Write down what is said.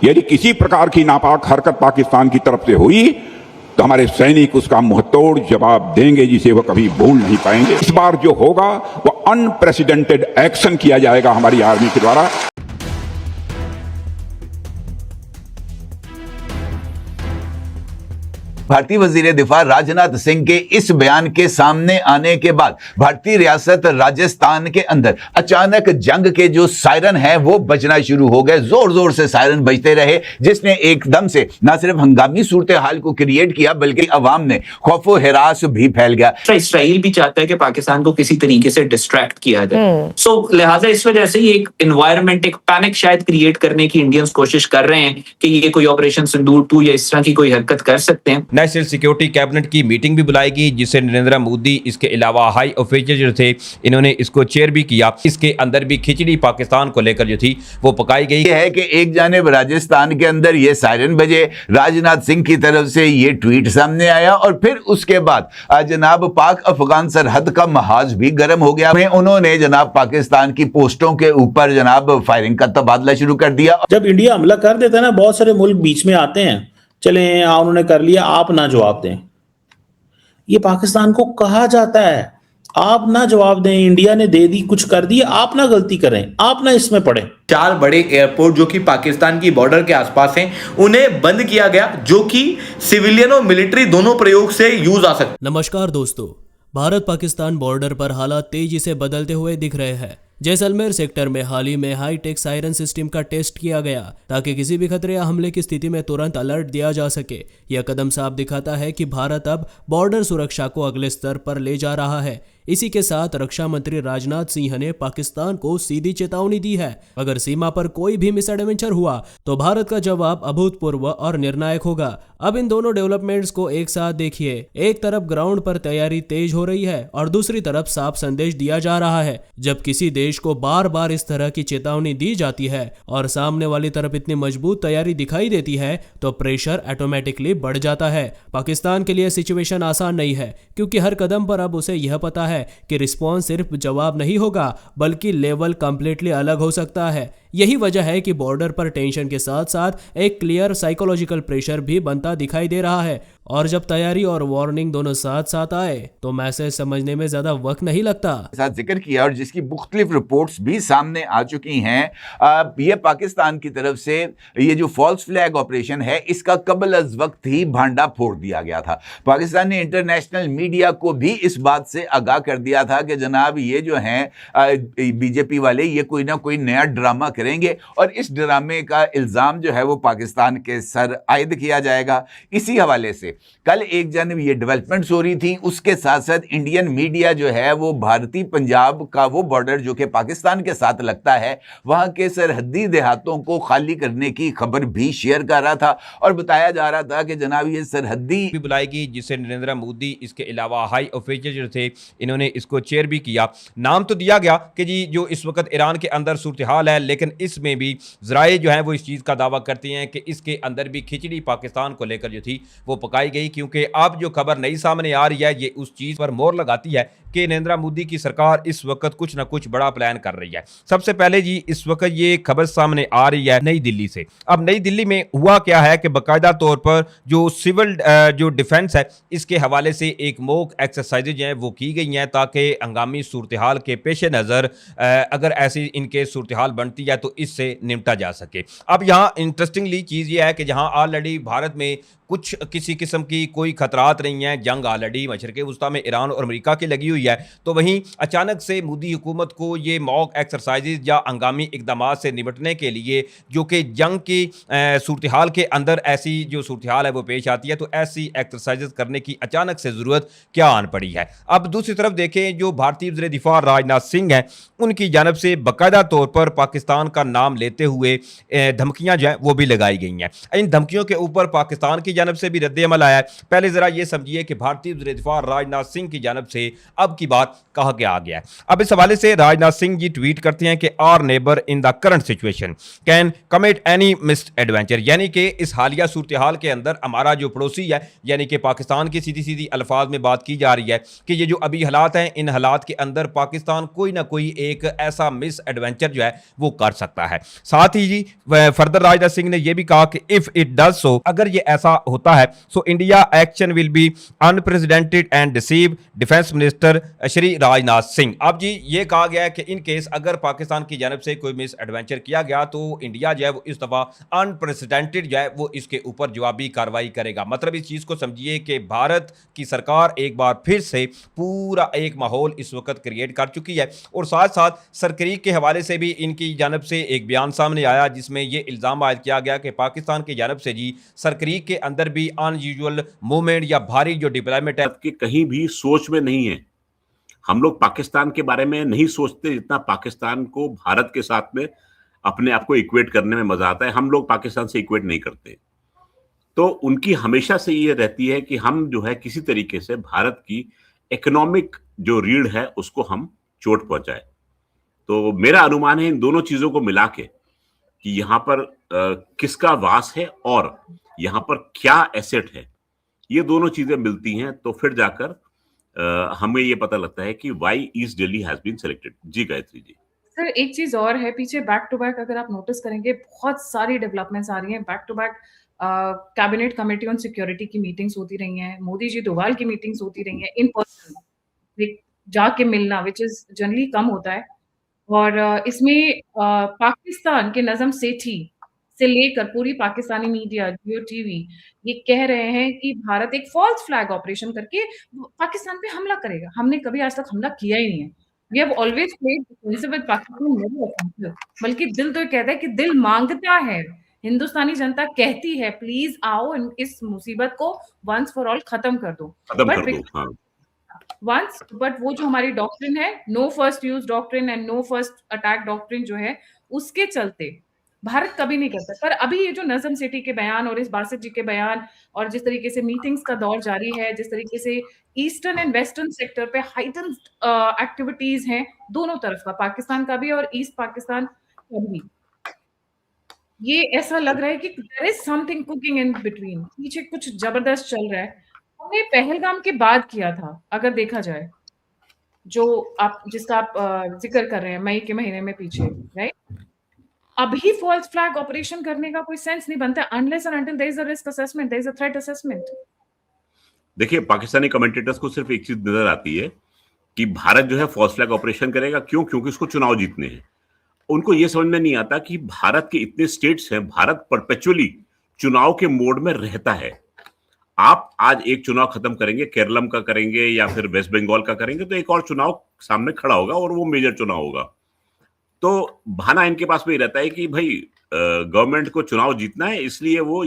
यदि किसी प्रकार की नापाक हरकत पाकिस्तान की तरफ से हुई तो हमारे सैनिक उसका मुंहतोड़ जवाब देंगे, जिसे वो कभी भूल नहीं पाएंगे। इस बार जो होगा वो अनप्रेसिडेंटेड एक्शन किया जाएगा हमारी आर्मी के द्वारा। भारतीय वजीर दिफा राजनाथ सिंह के इस बयान के सामने आने के बाद भारतीय रियासत राजस्थान के अंदर अचानक जंग के जो सायरन है वो बजना शुरू हो गए। जोर जोर से सायरन बजते रहे, जिसने एकदम से न सिर्फ हंगामी सूरत हाल को क्रिएट किया बल्कि अवाम में खौफो हिरास भी फैल गया। इसराइल भी चाहता है कि पाकिस्तान को किसी तरीके से डिस्ट्रैक्ट किया जाए। सो लिहाजा इस वजह से ही एक एनवायरनमेंट, एक पैनिक शायद क्रिएट करने की इंडियंस कोशिश कर रहे हैं कि ये कोई ऑपरेशन सिंदूर 2 या इस तरह की कोई हरकत कर सकते हैं। नेशनल सिक्योरिटी कैबिनेट की मीटिंग भी बुलाएगी, जिससे नरेंद्र मोदी, इसके अलावा हाई ऑफिशियल जो थे, इन्होंने इसको चेयर भी किया। इसके अंदर भी खिचड़ी पाकिस्तान को लेकर जो थी वो पकाई गई है कि एक जानिब राजस्थान के अंदर ये सायरन बजे, राजनाथ सिंह की तरफ से ये ट्वीट सामने आया और फिर उसके बाद जनाब पाक अफगान सरहद का महाज भी गर्म हो गया। उन्होंने जनाब पाकिस्तान की पोस्टों के ऊपर जनाब फायरिंग का तबादला शुरू कर दिया। जब इंडिया हमला कर देता है ना, बहुत सारे मुल्क बीच में आते हैं, चले उन्होंने कर लिया, आप ना जवाब दें। ये पाकिस्तान को कहा जाता है, आप ना जवाब दें, इंडिया ने दे दी, कुछ कर दिया, आप ना गलती करें, आप ना इसमें पड़े। 4 बड़े एयरपोर्ट जो कि पाकिस्तान की बॉर्डर के आसपास हैं, उन्हें बंद किया गया, जो कि सिविलियन और मिलिट्री दोनों प्रयोग से यूज आ सकते। नमस्कार दोस्तों, भारत पाकिस्तान बॉर्डर पर हालात तेजी से बदलते हुए दिख रहे हैं। जैसलमेर सेक्टर में हाल ही में हाईटेक सायरन सिस्टम का टेस्ट किया गया ताकि किसी भी खतरे या हमले की स्थिति में तुरंत अलर्ट दिया जा सके। यह कदम साफ दिखाता है कि भारत अब बॉर्डर सुरक्षा को अगले स्तर पर ले जा रहा है। इसी के साथ रक्षा मंत्री राजनाथ सिंह ने पाकिस्तान को सीधी चेतावनी दी है, अगर सीमा पर कोई भी मिसएडवेंचर हुआ तो भारत का जवाब अभूतपूर्व और निर्णायक होगा। अब इन दोनों डेवलपमेंट्स को एक साथ देखिए। एक तरफ ग्राउंड पर तैयारी तेज हो रही है और दूसरी तरफ साफ संदेश दिया जा रहा है। जब किसी देश को बार बार इस तरह की चेतावनी दी जाती है और सामने वाली तरफ इतनी मजबूत तैयारी दिखाई देती है तो प्रेशर ऑटोमेटिकली बढ़ जाता है। पाकिस्तान के लिए सिचुएशन आसान नहीं है, क्योंकि हर कदम पर अब उसे यह पता है कि रिस्पॉन्स सिर्फ जवाब नहीं होगा बल्कि लेवल कंप्लीटली अलग हो सकता है। यही वजह है कि बॉर्डर पर टेंशन के साथ साथ एक क्लियर साइकोलॉजिकल प्रेशर भी बनता दिखाई दे रहा है। और जब तैयारी और वार्निंग दोनों साथ साथ आए तो मैसेज समझने में ज्यादा वक्त नहीं लगता। साथ जिक्र किया और जिसकी मुख्तलिफ रिपोर्ट्स भी सामने आ चुकी हैं। ये पाकिस्तान की तरफ से ये जो फॉल्स फ्लैग ऑपरेशन है, इसका कबल अज वक्त ही भांडा फोड़ दिया गया था। पाकिस्तान ने इंटरनेशनल मीडिया को भी इस बात से आगाह कर दिया था कि जनाब ये जो हैं बीजेपी वाले, ये कोई ना कोई नया ड्रामा करेंगे और इस ड्रामे का इल्ज़ाम जो है वो पाकिस्तान के सर आयद किया जाएगा। इसी हवाले से कल एक जानब ये डेवलपमेंट्स हो रही थी, उसके साथ साथ इंडियन मीडिया जो है वो भारतीय पंजाब का वो बॉर्डर जो कि पाकिस्तान के साथ लगता है, वहां के सरहदी देहातों को खाली करने की खबर भी शेयर कर रहा था और बताया जा रहा था कि जनाब ये सरहदी भी बुलाएगी, जिससे नरेंद्र मोदी, इसके अलावा हाई ऑफिशियल जो थे, इन्होंने इसको चेयर भी किया। नाम तो दिया गया कि जी जो इस वक्त ईरान के अंदर सूरत हाल है, लेकिन इसमें भी ज़राए जो है वो इस चीज़ का दावा करती हैं कि इसके अंदर भी खिचड़ी पाकिस्तान को लेकर जो थी वो पकाई गई, क्योंकि अब जो खबर नई सामने आ रही है ये उस चीज़ पर मोहर लगाती है कि नरेंद्र मोदी की सरकार इस वक्त कुछ ना कुछ बड़ा प्लान कर रही है। सबसे पहले जी इस वक्त ये खबर सामने आ रही है नई दिल्ली से। अब नई दिल्ली में हुआ क्या है कि बाकायदा तौर पर जो सिविल जो डिफेंस है, इसके हवाले से एक मॉक एक्सरसाइजेज हैं वो की गई हैं ताकि हंगामी सूरत हाल के पेश नज़र अगर ऐसी इनके सूरत हाल बनती है तो इससे निपटा जा सके। अब यहाँ इंटरेस्टिंगली चीज़ ये है कि जहाँ ऑलरेडी भारत में कुछ किसी किस्म की कोई खतरात नहीं है, जंग ऑलरेडी मशरक़ वुस्ता में ईरान और अमेरिका की लगी हुई है, तो वहीं अचानक से मोदी हुकूमत को ये मॉक एक्सरसाइजेज या हंगामी इकदाम से निपटने के लिए, जो कि जंग की सूरत हाल के अंदर ऐसी जो सूरत हाल है वो पेश आती है, तो ऐसी एक्सरसाइजेज करने की अचानक से ज़रूरत क्या आन पड़ी है। अब दूसरी तरफ देखें, जो भारतीय वज़ीर दिफा राजनाथ सिंह हैं, उनकी जानब से बाकायदा तौर पर पाकिस्तान का नाम लेते हुए धमकियाँ जो हैं वो भी लगाई गई हैं। इन धमकियों के ऊपर पाकिस्तान की जानब से भी रद्द-ए-अमल आया है। पहले जरा ये समझिए कि भारतीय वज़ीर दिफा राजनाथ सिंह की जानब से अब की बात कहा क्या आ गया है। अब इस हवाले से राजनाथ सिंह जी ट्वीट करते हैं कि our neighbour in the current situation can commit any misadventure, यानी कि इस हालिया सूरत हाल के अंदर हमारा जो पड़ोसी है, यानी कि पाकिस्तान की सीधी सीधी अल्फाज में बात की जा रही है कि ये जो अभी हालात हैं, इन हालात के अंदर पाकिस्तान कोई ना कोई एक ऐसा मिस एडवेंचर जो है वो कर सकता है। साथ ही जी फर्दर राजनाथ सिंह ने यह भी कहा कि इफ इट डज सो, अगर ये ऐसा होता है, so India action will be unprecedented and deceive defence minister Shri Rajnath Singh. अब जी ये कहा गया है कि इन केस अगर पाकिस्तान की जानब से कोई मिस एडवेंचर किया गया तो इंडिया जो है वो इस दफा अनप्रेसिडेंटेड जो है वो इसके ऊपर जवाबी कार्रवाई करेगा। मतलब इस चीज को समझिए कि भारत की सरकार एक बार फिर से पूरा एक माहौल इस वक्त क्रिएट कर चुकी है। और साथ साथ सरक्रीक के हवाले से भी इनकी जानब से एक बयान सामने आया जिसमें यह इल्जाम आयद किया गया कि पाकिस्तान की जानब से जी सरक्रीक के अंदर भी अनयूजुअल मूवमेंट या भारी जो डिप्लॉयमेंट है कि कहीं भी सोच में नहीं है। हम लोग पाकिस्तान के बारे में नहीं सोचते जितना पाकिस्तान को भारत के साथ में अपने आप को इक्वेट करने में मजा आता है। हम लोग पाकिस्तान से इक्वेट नहीं करते। तो उनकी हमेशा से ये रहती है कि हम जो है किसी तरीके से भारत की इकोनॉमिक जो रीढ़ है उसको हम चोट पहुंचाए। तो मेरा अनुमान है इन दोनों चीजों को मिला के कि यहाँ पर किसका वास है और यहाँ पर क्या एसेट है, ये दोनों चीजें मिलती हैं तो फिर जाकर हमें ये पता लगता है कि why East Delhi has been selected. जी गायत्री जी। सर एक चीज और है, पीछे बैक टू बैक अगर आप नोटिस करेंगे बहुत सारी डेवलपमेंट्स आ रही हैं। Back to back cabinet committee on security की मीटिंग्स होती रही हैं, मोदी जी डोभाल की मीटिंग्स होती रही हैं इन पर्सन जाके मिलना, विच इज जनरली कम होता है। और इसमें पाकिस्तान के नजम सेठी से लेकर पूरी पाकिस्तानी मीडिया, जियो टीवी ये कह रहे हैं कि भारत एक फॉल्स फ्लैग ऑपरेशन करके पाकिस्तान पे हमला करेगा। हमने कभी आज तक हमला किया ही नहीं है। We have always played defensive with Pakistan, never offensive. बल्कि दिल तो कहता है कि दिल मांगता है, हिंदुस्तानी जनता कहती है प्लीज आओ इस मुसीबत को वंस फॉर ऑल खत्म कर दो। बट वो जो हमारी डॉक्ट्रिन है, no first use doctrine and no first attack doctrine जो है, उसके चलते भारत कभी नहीं करता। पर अभी ये जो नजम सेठी के बयान और इस बासित जी के बयान और जिस तरीके से मीटिंग्स का दौर जारी है, जिस तरीके से ईस्टर्न एंड वेस्टर्न सेक्टर पे हाइटन एक्टिविटीज हैं दोनों तरफ का, पाकिस्तान का भी और ईस्ट पाकिस्तान का भी, ये ऐसा लग रहा है कि there is something cooking in between, पीछे कुछ जबरदस्त चल रहा है। हमने पहलगाम के बाद किया था अगर देखा जाए, जो आप जिसका आप जिक्र कर रहे हैं मई के महीने में पीछे, राइट? अभी फॉल्स फ्लैग ऑपरेशन करने का कोई सेंस नहीं बनता unless and until there is a risk assessment, there is a threat assessment. देखिए पाकिस्तानी कमेंटेटर्स को सिर्फ एक चीज नजर आती है कि भारत जो है फॉल्स फ्लैग ऑपरेशन करेगा। क्यों? क्योंकि उसको चुनाव जीतने हैं। उनको यह समझ में नहीं आता कि भारत के इतने स्टेट्स हैं, भारत परपेचुअली चुनाव के मोड में रहता है। आप आज एक चुनाव खत्म करेंगे, केरलम का करेंगे या फिर वेस्ट बंगाल का करेंगे, तो एक और चुनाव सामने खड़ा होगा और वो मेजर चुनाव होगा। तो बहाना इनके पास में ही रहता है कि भाई गवर्नमेंट को चुनाव जीतना है, इसलिए वो